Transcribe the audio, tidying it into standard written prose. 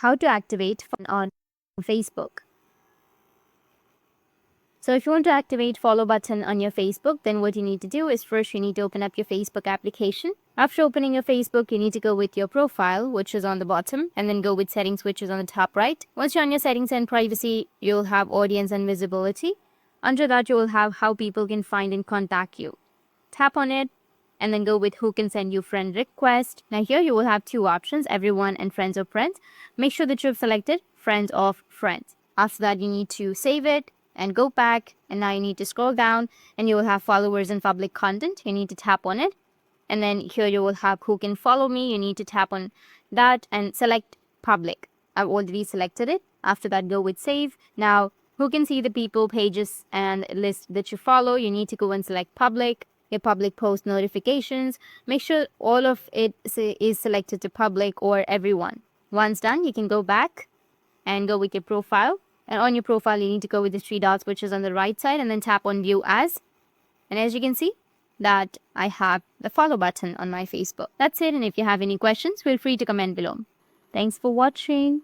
how to activate on Facebook. So if you want to activate follow button on your Facebook, then what you need to do is first you need to open up your Facebook application. After opening your Facebook, you need to go with your profile, which is on the bottom, and then go with settings, which is on the top right. Once you're on your settings and privacy, you'll have audience and visibility. Under that, you will have how people can find and contact you. Tap on it and then go with who can send you friend request. Now here you will have two options, everyone and friends of friends. Make sure that you've selected friends of friends. After that, you need to save it and go back, and now you need to scroll down and you will have followers and public content. You need to tap on it, and then here you will have who can follow me. You need to tap on that and select public. I've already selected it. After that, go with save. Now who can see the people, pages and list that you follow? You need to go and select public. Your public post notifications, make sure all of it is selected to public or everyone. Once done, you can go back and go with your profile. And on your profile, you need to go with the three dots, which is on the right side, and then tap on view as. And as you can see, that I have the follow button on my Facebook. That's it. And if you have any questions, feel free to comment below. Thanks for watching.